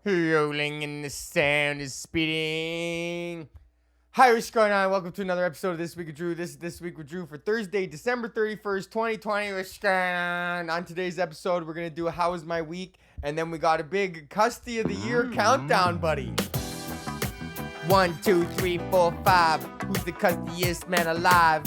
Rolling and the sound is speeding. Hi, what's going on? Welcome to another episode of This Week with Drew. This is This Week with Drew for Thursday, December 31st, 2020. What's going on? On today's episode, we're going to do a How Was My Week? And then we got a big Custy of the Year countdown, buddy. 1, 2, 3, 4, 5. Who's the custiest man alive?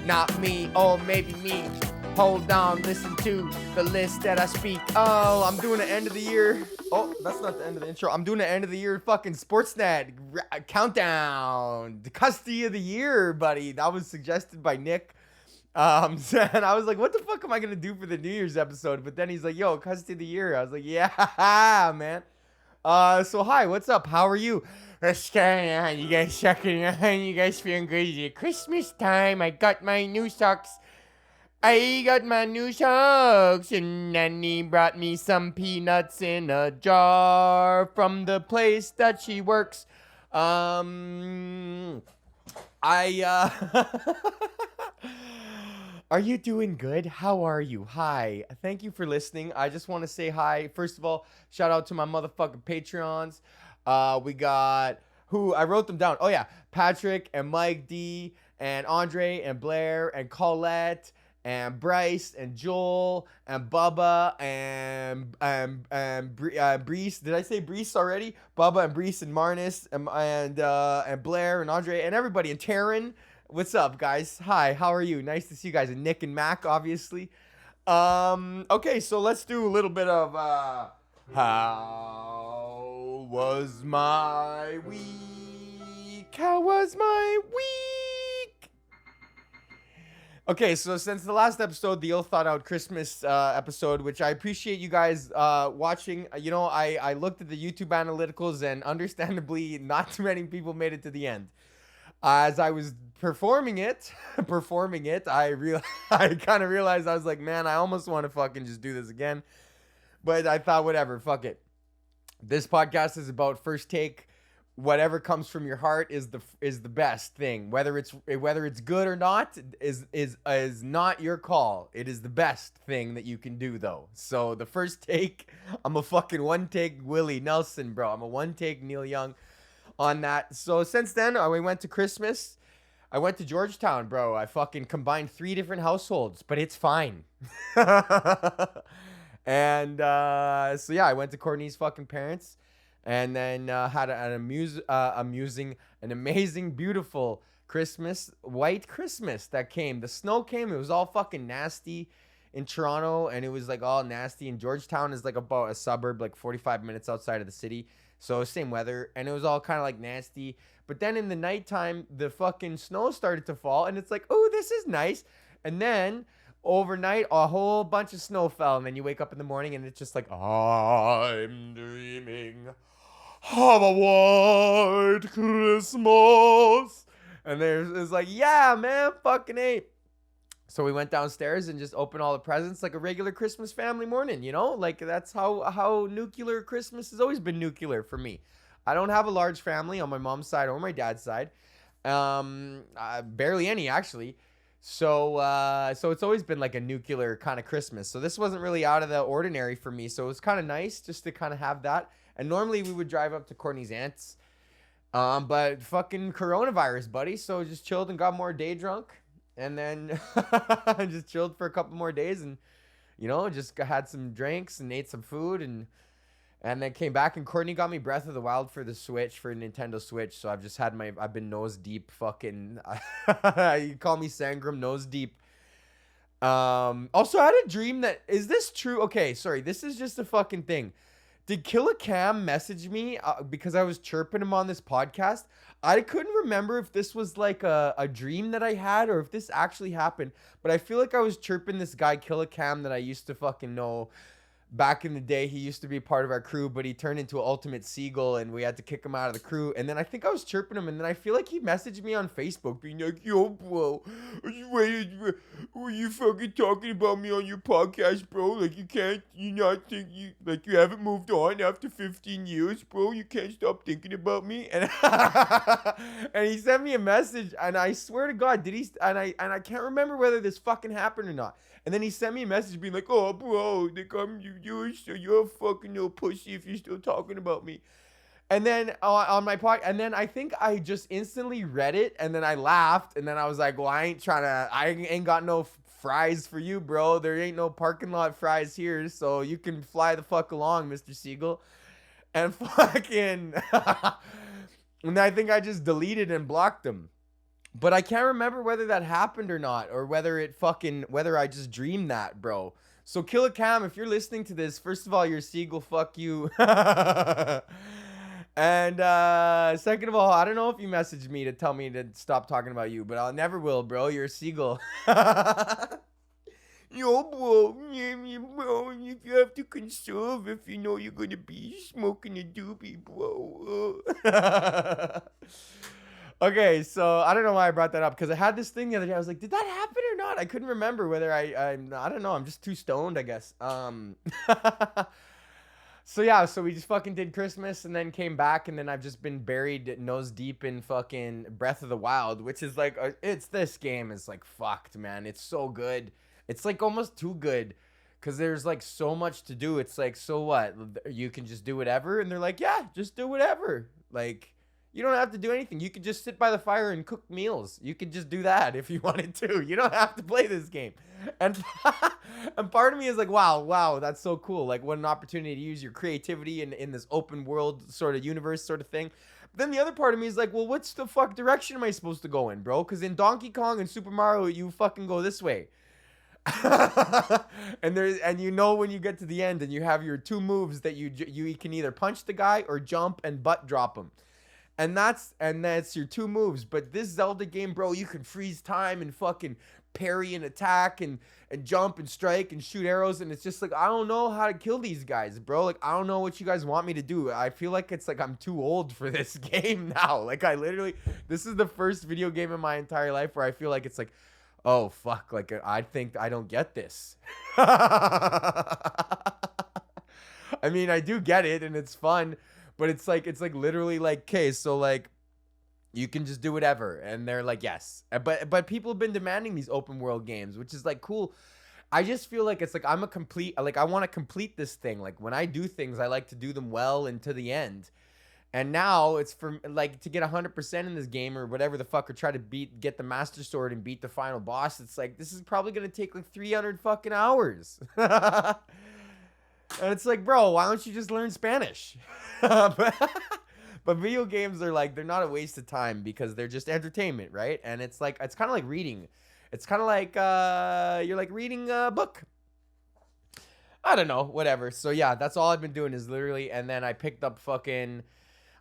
Not me, or maybe me. Hold on, listen to the list that I speak. Oh, I'm doing an end of the year. Oh, that's not the end of the intro. I'm doing an end of the year fucking Sportsnet countdown. The Custy of the Year, buddy. That was suggested by Nick. And I was like, what the fuck am I going to do for the New Year's episode? But then he's like, yo, Custy of the Year. I was like, yeah, man. So hi, what's up? How are you? What's going on? You guys sucking on? You guys feeling crazy? Christmas time. I got my new socks. I got my new socks, and Nanny brought me some peanuts in a jar from the place that she works. Are you doing good? How are you? Hi. Thank you for listening. I just want to say hi. First of all, shout out to my motherfucking Patreons. We got who I wrote them down. Oh yeah, Patrick and Mike D and Andre and Blair and Colette and Bryce and Joel and Bubba and Brees. Did I say Brees already? Bubba and Brees and Marnus and Blair and Andre and everybody and Taryn. What's up, guys? Hi, how are you? Nice to see you guys. And Nick and Mac, obviously. Okay, so let's do a little bit of how was my week? How was my week? Okay, so since the last episode, the ill thought out Christmas episode, which I appreciate you guys watching. You know, I looked at the YouTube analyticals, and understandably, not too many people made it to the end. As I was performing it, I kind of realized, I was like, man, I almost want to fucking just do this again. But I thought, whatever, fuck it. This podcast is about first take. Whatever comes from your heart is the best thing. Whether it's good or not is not your call. It is the best thing that you can do, though. So the first take, I'm a fucking one take Willie Nelson, bro. I'm a one take Neil Young on that. So since then, we went to Christmas. I went to Georgetown, bro. I fucking combined 3 different households, but it's fine. And so yeah, I went to Courtney's fucking parents, and then had an amazing, beautiful Christmas, white Christmas that came. The snow came. It was all fucking nasty in Toronto, and it was like all nasty. And Georgetown is like about a suburb, like 45 minutes outside of the city. So same weather, and it was all kind of like nasty. But then in the nighttime, the fucking snow started to fall, and it's like, oh, this is nice. And then overnight, a whole bunch of snow fell, and then you wake up in the morning, and it's just like, I'm dreaming of a white Christmas. And it's like, yeah, man, fucking A. So we went downstairs and just opened all the presents like a regular Christmas family morning, you know? Like, that's how nuclear Christmas has always been nuclear for me. I don't have a large family on my mom's side or my dad's side. Barely any, actually. So it's always been like a nuclear kind of Christmas. So this wasn't really out of the ordinary for me. So it was kind of nice just to kind of have that. And normally we would drive up to Courtney's aunt's. But fucking coronavirus, buddy. So just chilled and got more day drunk. And then just chilled for a couple more days, and you know, just had some drinks and ate some food, and then came back, and Courtney got me Breath of the Wild for the Switch, for Nintendo Switch. So I've been nose deep fucking you call me Sangram, nose deep. Also I had a dream that, is this true? Okay, sorry, this is just a fucking thing. Did Killa Cam message me because I was chirping him on this podcast? I couldn't remember if this was like a dream that I had or if this actually happened. But I feel like I was chirping this guy, Killa Cam, that I used to fucking know back in the day. He used to be part of our crew, but he turned into an ultimate seagull, and we had to kick him out of the crew. And then I think I was chirping him, and then I feel like he messaged me on Facebook being like, yo, bro, were you fucking talking about me on your podcast, bro? Like, you haven't moved on after 15 years, bro? You can't stop thinking about me? And and he sent me a message, and I swear to God, did he? And I can't remember whether this fucking happened or not. And then he sent me a message being like, oh, bro, you're a fucking little pussy if you're still talking about me. And then on my podcast, and then I think I just instantly read it, and then I laughed, and then I was like, well, I ain't got no fries for you, bro. There ain't no parking lot fries here, so you can fly the fuck along, Mr. Siegel. And fucking, and I think I just deleted and blocked him. But I can't remember whether that happened or not, or whether I just dreamed that, bro. So Killer Cam, if you're listening to this, first of all, you're a Siegel, fuck you. And second of all, I don't know if you messaged me to tell me to stop talking about you, but I never will, bro. You're a Siegel. Yo, bro, if you have to conserve if you know you're gonna be smoking a doobie, bro. Okay, so I don't know why I brought that up, because I had this thing the other day. I was like, did that happen or not? I couldn't remember whether I don't know. I'm just too stoned, I guess. So yeah, so we just fucking did Christmas and then came back, and then I've just been buried nose deep in fucking Breath of the Wild, which is like, this game is like fucked, man. It's so good. It's like almost too good, because there's like so much to do. It's like, so what? You can just do whatever? And they're like, yeah, just do whatever. Like, you don't have to do anything. You could just sit by the fire and cook meals. You could just do that if you wanted to. You don't have to play this game. And and part of me is like, wow, that's so cool. Like, what an opportunity to use your creativity in this open world sort of universe sort of thing. But then the other part of me is like, well, what's the fuck direction am I supposed to go in, bro? Because in Donkey Kong and Super Mario, you fucking go this way. and you know when you get to the end and you have your two moves that you can either punch the guy or jump and butt drop him. And that's your two moves. But this Zelda game, bro, you can freeze time and fucking parry and attack and jump and strike and shoot arrows. And it's just like, I don't know how to kill these guys, bro. Like, I don't know what you guys want me to do. I feel like it's like I'm too old for this game now. Like, this is the first video game in my entire life where I feel like it's like, oh, fuck. Like, I think I don't get this. I mean, I do get it and it's fun. But it's like literally like, okay, so like you can just do whatever. And they're like, yes. But people have been demanding these open world games, which is like cool. I just feel like it's like I want to complete this thing. Like when I do things, I like to do them well and to the end. And now it's for like to get 100% in this game or whatever the fuck, or try to get the Master Sword and beat the final boss. It's like, this is probably going to take like 300 fucking hours. And it's like, bro, why don't you just learn Spanish? But video games are like, they're not a waste of time because they're just entertainment, right? And it's like, it's kind of like reading. It's kind of like you're like reading a book. I don't know, whatever. So yeah, that's all I've been doing is literally, and then I picked up fucking,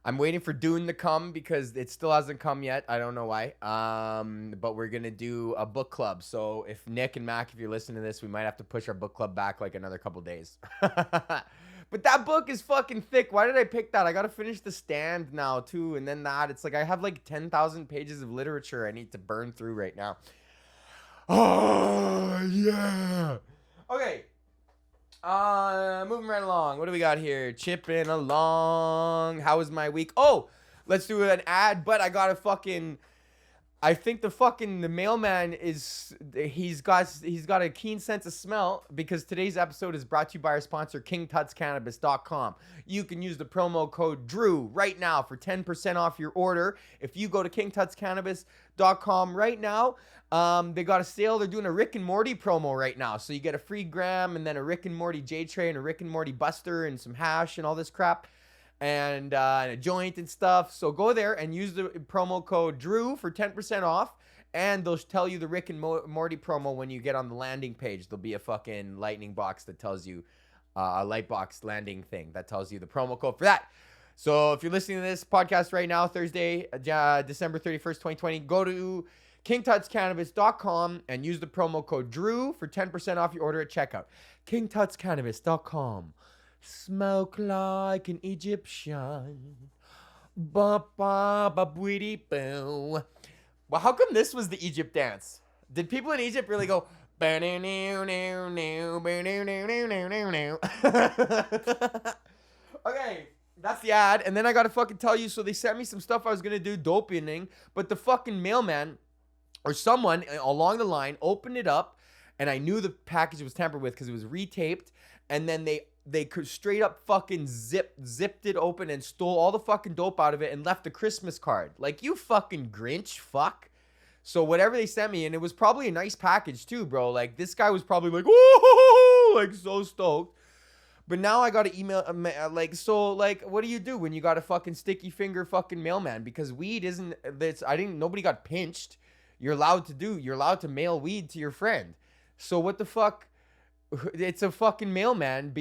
I'm waiting for Dune to come because it still hasn't come yet. I don't know why. But we're going to do a book club. So if Nick and Mac, if you're listening to this, we might have to push our book club back like another couple days. But that book is fucking thick. Why did I pick that? I got to finish The Stand now too. And then that, it's like I have like 10,000 pages of literature I need to burn through right now. Oh, yeah. Okay. Moving right along. What do we got here? Chipping along. How was my week? Oh, let's do an ad. But I got a fucking, I think the mailman he's got a keen sense of smell, because today's episode is brought to you by our sponsor, KingTutsCannabis.com. You can use the promo code DREW right now for 10% off your order. If you go to KingTutsCannabis.com right now, they got a sale. They're doing a Rick and Morty promo right now. So you get a free gram and then a Rick and Morty J tray and a Rick and Morty Buster and some hash and all this crap. And a joint and stuff. So go there and use the promo code DREW for 10% off. And they'll tell you the Rick and Morty promo when you get on the landing page. There'll be a fucking lightning box that tells you, a light box landing thing that tells you the promo code for that. So if you're listening to this podcast right now, Thursday, December 31st, 2020, go to KingTutsCannabis.com and use the promo code DREW for 10% off your order at checkout. KingTutsCannabis.com. Smoke like an Egyptian. Ba ba ba bwitty boo. Well, how come this was the Egypt dance? Did people in Egypt really go? Okay, that's the ad. And then I gotta fucking tell you. So they sent me some stuff I was gonna do doping, but the fucking mailman or someone along the line opened it up, and I knew the package was tampered with because it was retaped. and then they could straight up fucking zipped it open and stole all the fucking dope out of it and left a Christmas card. Like, you fucking Grinch, fuck. So whatever they sent me, and it was probably a nice package too, bro. Like, this guy was probably like, oh, like so stoked. But now I got to email, like, so, like, what do you do when you got a fucking sticky finger fucking mailman? Because weed isn't, nobody got pinched. You're allowed to mail weed to your friend. So what the fuck? It's a fucking mailman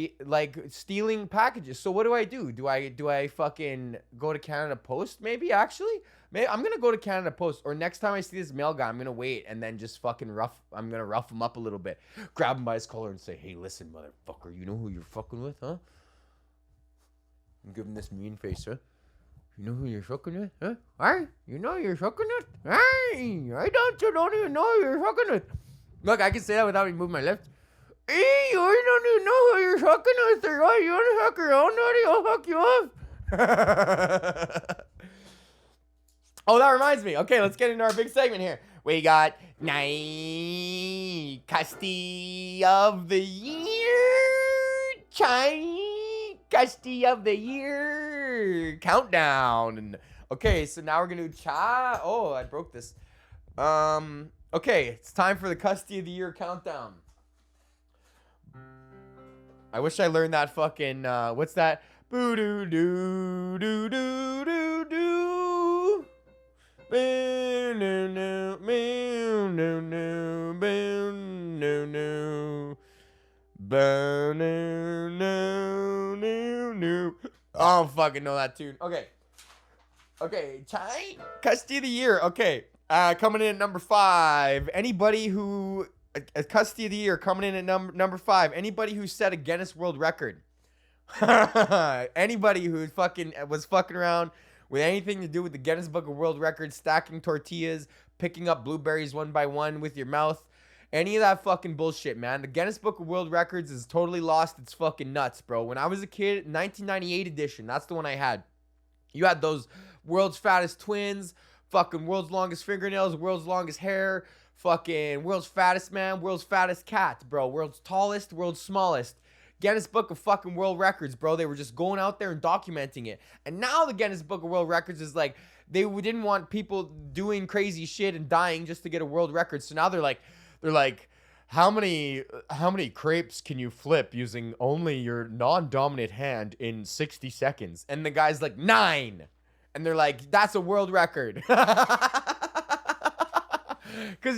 stealing packages. So what do I do? Do I fucking go to Canada Post maybe, actually? Maybe I'm going to go to Canada Post, or next time I see this mail guy, I'm going to wait and then just fucking rough him up a little bit. Grab him by his collar and say, hey, listen, motherfucker, you know who you're fucking with, huh? And give him this mean face, huh? You know who you're fucking with, huh? Hey, you know who you're fucking with? Hey, don't even know who you're fucking with. Look, I can say that without me moving my lips. Hey, you don't even know who you're fucking with, or what? You want to fuck your own daddy? I'll fuck you up. Oh, that reminds me. Okay, let's get into our big segment here. We got CUSTY of the year. CUSTY of the year countdown. Okay, so now we're gonna do Oh, I broke this. Okay, it's time for the CUSTY of the year countdown. I wish I learned that fucking, what's that? Boo doo doo doo doo doo doo. Boo no no boo no no boo no no boo no no no no. I don't fucking know that tune. Okay, CUSTY of the year. Okay, coming in at number 5. Anybody who a CUSTY of the year coming in at number 5. Anybody who set a Guinness World Record. Anybody who was fucking around with anything to do with the Guinness Book of World Records, stacking tortillas, picking up blueberries one by one with your mouth. Any of that fucking bullshit, man. The Guinness Book of World Records is totally lost its fucking nuts, bro. When I was a kid, 1998 edition, that's the one I had. You had those world's fattest twins, fucking world's longest fingernails, world's longest hair, fucking world's fattest man, world's fattest cat, bro. World's tallest, world's smallest. Guinness Book of fucking World Records, bro. They were just going out there and documenting it. And now the Guinness Book of World Records is like, they didn't want people doing crazy shit and dying just to get a world record. So now they're like, how many crepes can you flip using only your non-dominant hand in 60 seconds? And the guy's like, 9. And they're like, that's a world record. Because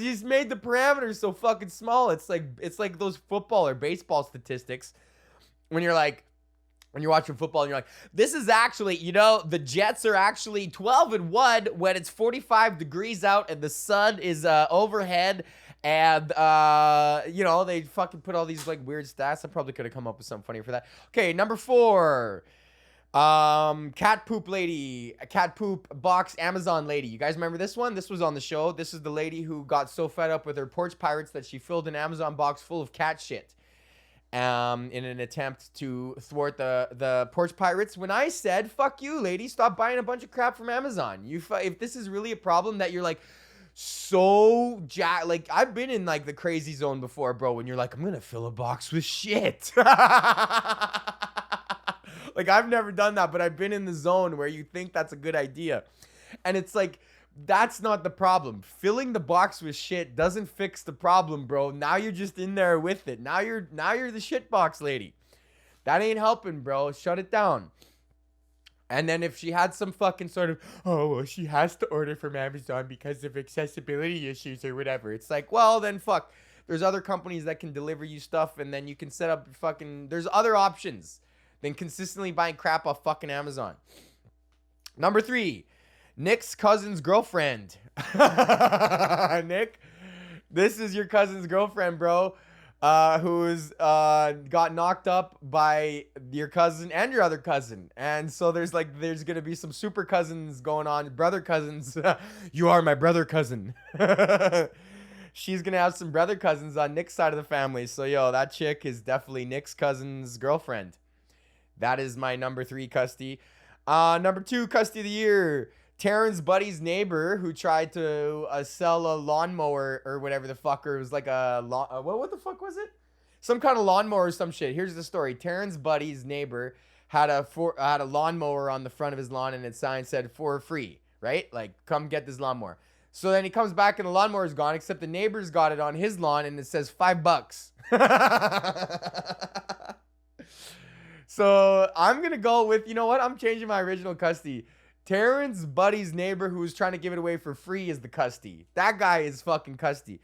you just made the parameters so fucking small. It's like those football or baseball statistics when you're watching football and you're like, this is actually, the Jets are actually 12-1 when it's 45 degrees out and the sun is overhead. And, they fucking put all these like weird stats. I probably could have come up with something funny for that. Okay, number 4. Cat poop lady, a cat poop box Amazon lady. You guys remember this one? This was on the show. This is the lady who got so fed up with her porch pirates that she filled an Amazon box full of cat shit. In an attempt to thwart the porch pirates. When I said, fuck you, lady, stop buying a bunch of crap from Amazon. If this is really a problem that you're like, like, I've been in like the crazy zone before, bro, when you're like, I'm gonna fill a box with shit. Like, I've never done that, but I've been in the zone where you think that's a good idea. And it's like, that's not the problem. Filling the box with shit doesn't fix the problem, bro. Now you're just in there with it. Now you're the shit box lady. That ain't helping, bro. Shut it down. And then if she had some fucking sort of, oh, well, she has to order from Amazon because of accessibility issues or whatever. It's like, well, then fuck. There's other companies that can deliver you stuff, and then you can set up fucking, there's other options than consistently buying crap off fucking Amazon. Number 3, Nick's cousin's girlfriend. Nick, this is your cousin's girlfriend, bro, who's got knocked up by your cousin and your other cousin. And so there's going to be some super cousins going on, brother cousins. You are my brother cousin. She's going to have some brother cousins on Nick's side of the family. So, that chick is definitely Nick's cousin's girlfriend. That is my number 3 CUSTY. Number 2 CUSTY of the year. Taryn's buddy's neighbor who tried to sell a lawnmower or whatever the fuck. Or it was like what the fuck was it? some kind of lawnmower or some shit. Here's the story. Taryn's buddy's neighbor had a lawnmower on the front of his lawn, and its sign said for free, right? Like, come get this lawnmower. So then he comes back and the lawnmower's gone, except the neighbor's got it on his lawn and it says $5. So I'm gonna go with, you know what? I'm changing my original custody. Taryn's buddy's neighbor who was trying to give it away for free is the custody. That guy is fucking custody.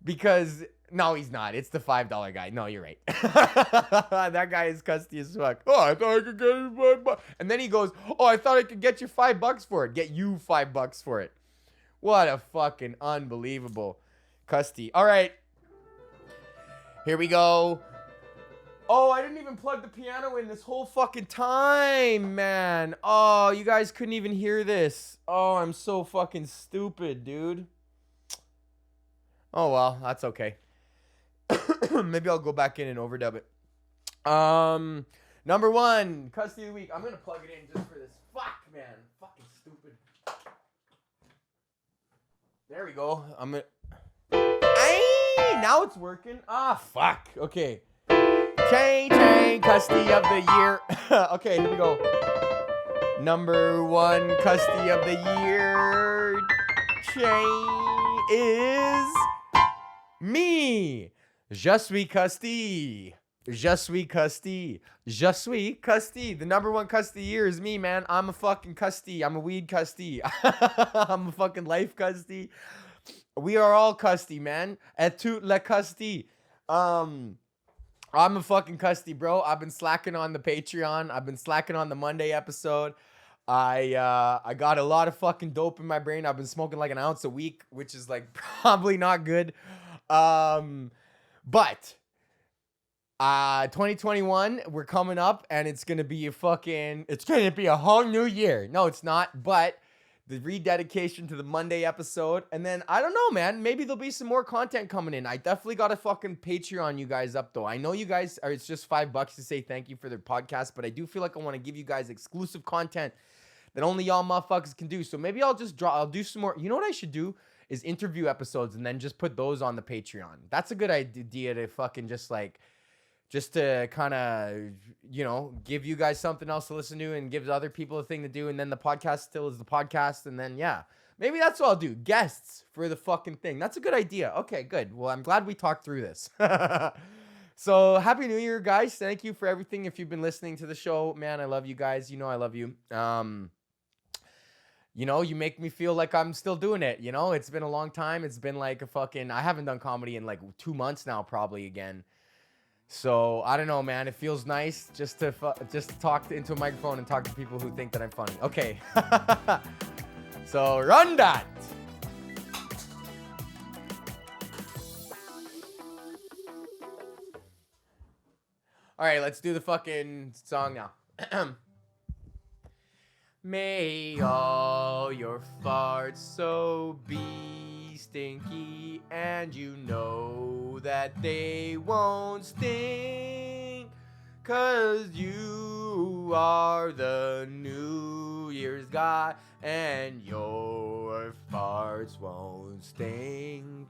Because no, he's not. It's the $5 guy. No, you're right. That guy is custody as fuck. Oh, I thought I could get you $5. And then he goes, oh, I thought I could get you $5 for it. Get you $5 for it. What a fucking unbelievable custody. All right. Here we go. Oh, I didn't even plug the piano in this whole fucking time, man. Oh, you guys couldn't even hear this. Oh, I'm so fucking stupid, dude. Oh, well, that's okay. Maybe I'll go back in and overdub it. Number one, custody of the week. I'm going to plug it in just for this. Fuck, man. Fucking stupid. There we go. I'm going to... Now it's working. Ah, fuck. Okay. Chain, custody of the year. Okay, here we go. Number one custody of the year chain is me. Je suis custody. Je suis custody. Je suis custody. The number one custody year is me, man. I'm a fucking custody. I'm a weed custody. I'm a fucking life custody. We are all custody, man. Et toute la custody. I'm a fucking custody, bro. I've been slacking on the Patreon. I've been slacking on the Monday episode. I got a lot of fucking dope in my brain. I've been smoking like an ounce a week, which is like probably not good. But 2021, we're coming up, and it's gonna be a whole new year. No, it's not, but the rededication to the Monday episode. And then, I don't know, man. Maybe there'll be some more content coming in. I definitely got to fucking Patreon you guys up, though. I know you guys are, it's just $5 to say thank you for their podcast, but I do feel like I want to give you guys exclusive content that only y'all motherfuckers can do. So maybe I'll do some more. You know what I should do is interview episodes and then just put those on the Patreon. That's a good idea to fucking just to kind of, you know, give you guys something else to listen to and give other people a thing to do. And then the podcast still is the podcast. And then, yeah, maybe that's what I'll do. Guests for the fucking thing. That's a good idea. Okay, good. Well, I'm glad we talked through this. So happy New Year, guys. Thank you for everything. If you've been listening to the show, man, I love you guys. You know, I love you. You know, you make me feel like I'm still doing it. You know, it's been a long time. It's been like I haven't done comedy in like 2 months now, probably again. So, I don't know, man. It feels nice just to talk into a microphone and talk to people who think that I'm funny. Okay. So, run that. All right, let's do the fucking song now. May all your farts so be stinky, and you know that they won't stink, 'cause you are the New Year's guy, and your farts won't stink.